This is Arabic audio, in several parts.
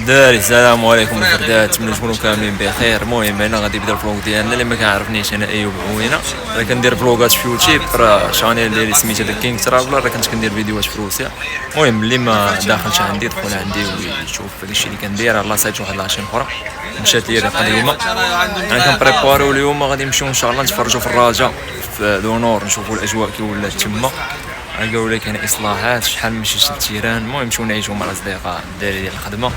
داري السلام عليكم الفردات، نتمنى تكونوا كاملين بخير. المهم انا غادي نبدا الفلوق ديالنا. اللي ما كيعرفنيش انا ايوب عوينه، راه كندير فلوقات في يوتيوب، راه شانيل ديالي سميتها ذا كينغ ترافلر، راه كنت كندير فيديوهات في روسيا. المهم اللي ما داخلش عندي يدخل عندي ويشوف داكشي اللي كندير. على سايت واحد لاشين اخرى مشات لي الرقه اليوم. انا كنبريباريو اليوم، غادي نمشيو ان شاء الله نتفرجوا في الرجاء في لونور، نشوفوا الاجواء كي ولات تما. قالوا لي كاين اصلاحات، شحال من شي تيران. المهم نمشيو نعيشوا مع الاصدقاء الدراري ديال الخدمه.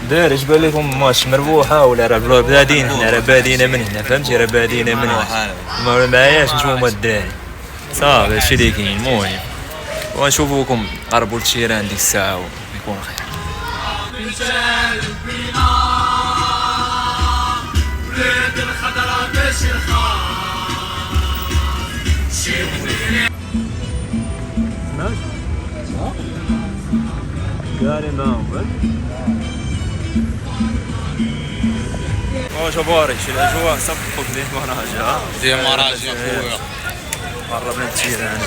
داير اش بان لكم ماتش مربوحه ولا راه بادين؟ حنا راه بادينا من هنا، فهمتي؟ راه بادينا من هنا، ما معاياش نتوما الدراري. صافي هادشي اللي كاين. المهم ونشوفوكم قربوا للتيران ديك الساعه ويكون خير. شباري شي الاجواء صفقوا ديما راجع خويا. قربنا التيران.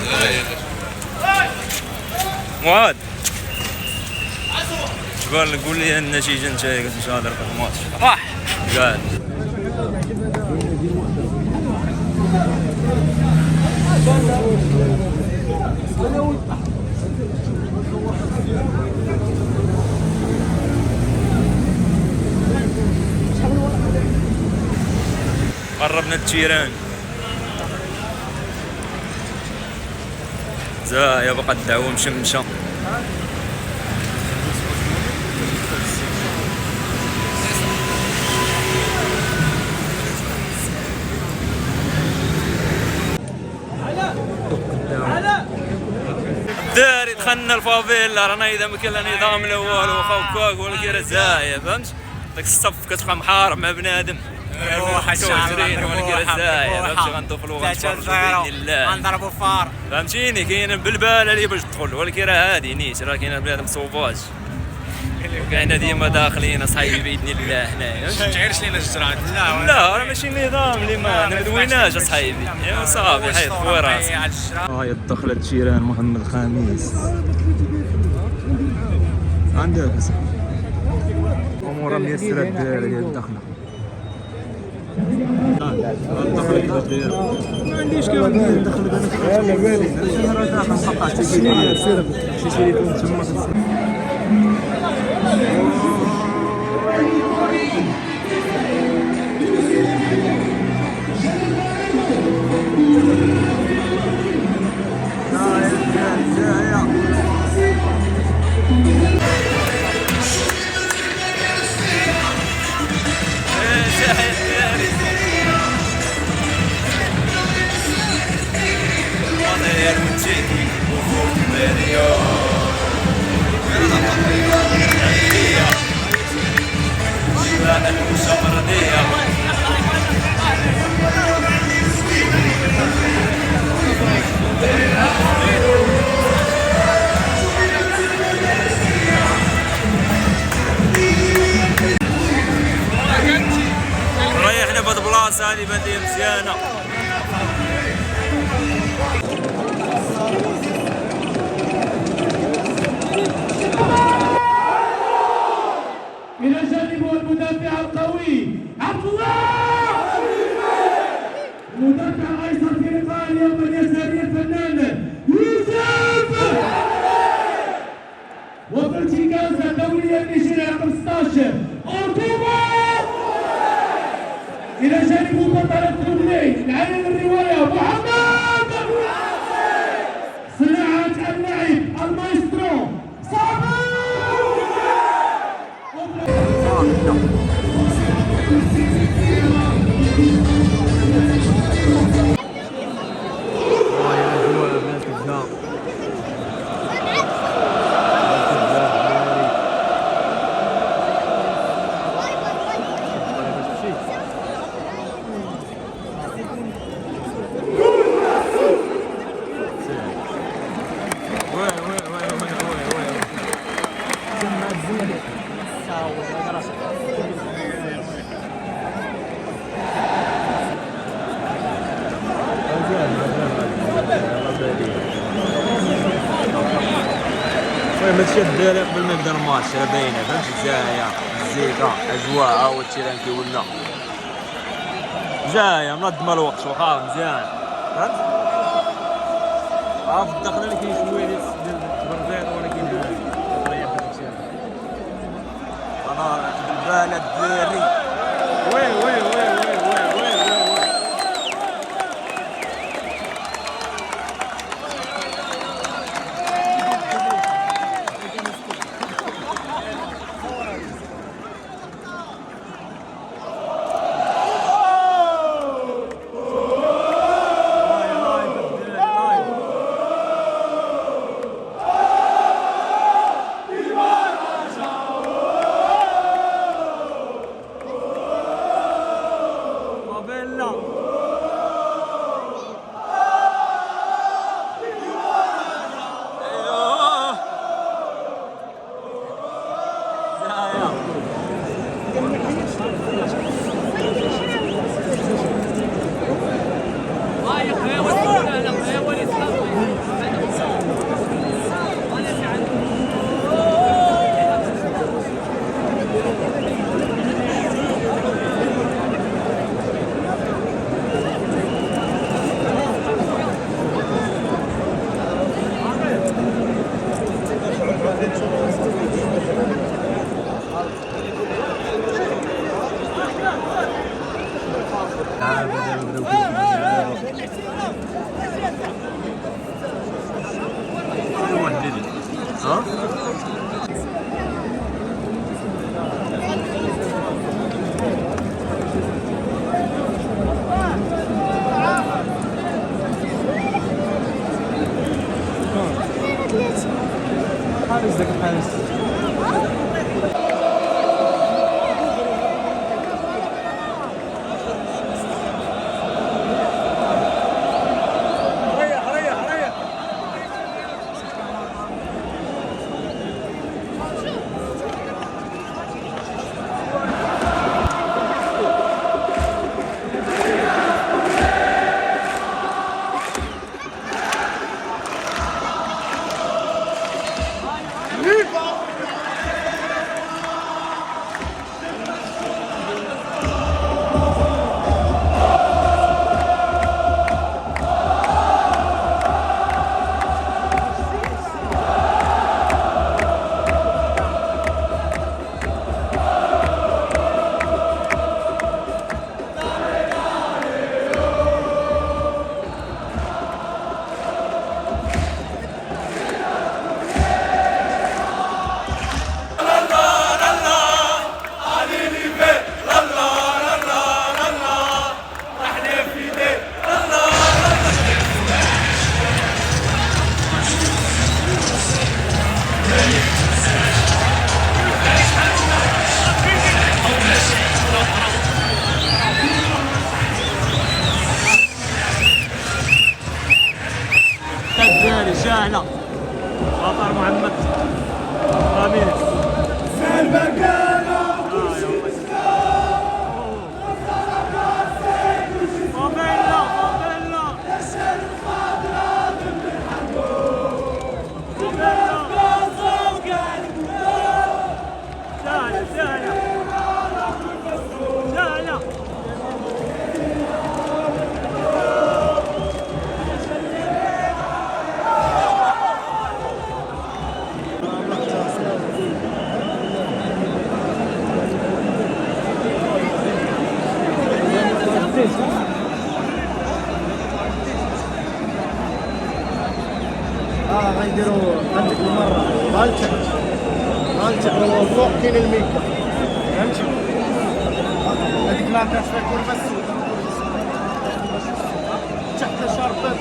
معاد شبان قول لي النتيجه انت ان شاء الله في الماتش. راح قال قربنا التيران. زايا بقى الدعوه مشمشه. داري دخلنا الفافيلا، رانا اذا ما كان نظام لا والو، واخا ولا كي راه زايا، فهمت؟ داك الصف كتبقى محارب مع بنادم. روح 26 ولا كي راه زايا، فهمتي؟ غندخلوا غنتفرجوا باذن الله، غنضربوا فار، فهمتيني؟ كاين بالباله اللي باش تدخل، ولكن راه هادي نيت، راه كاين بنادم صوفاج، وكاين ديما داخلين اصحابي باذن الله. هنايا ما تعيرش لينا الجرعه. لا راه ماشي النظام اللي ما مدويناش اصحابي. ايوا صافي حيد خويا راسك. هاهي الدخله التيران محمد الخامس عندك امور ميسره الدراري ديال الدخله. الدخله كيفاش دايره؟ ما عنديش كيف ندير الدخله انا فيها راه داخل نقطع تسجيل شي تليفون تما. ريحنا بهاد البلاصه هادي بان لي مزيانه. إلى جانبه المدافع القوي عبد الله، المدافع الأيسر في لقاء اليوم اليساري الفنان يوسف، وفي ارتكاز الدولية النيجيرية رقم 16 أرتوبا. إلى جانبه بطل الدبلي العين الرواية محمد، صناعة اللاعب المايسترو صابر. المهم هادشي الدراري قبل ما يبدا الماتش راه باينه فهمتي زاهيه مزيكا اجواء هو التيران كيولنا زاهيه منظمه الوقت واخا مزيان فهمت عارف الدخله اللي كاين شويه ديال البربيض ولكن الطريقه داكشي انا بالبال الدراري وي وي وي وي وي وي حارس ذاك الحارس شاهنة مطار محمد راميريز غيديروا عندك المره بالتك فوق كاين الميكا فهمتي هذيك ما عندهاش فيها كل بس تحت شربات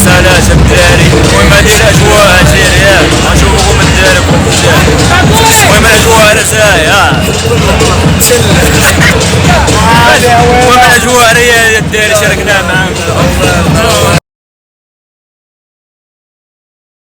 سلاسة الدراري المهم هادي الاجواء هادشي ريال غنشوفوكم من داركم في الشارع المهم الاجواء رسايا المهم الاجواء ريال الدراري شاركنا معاهم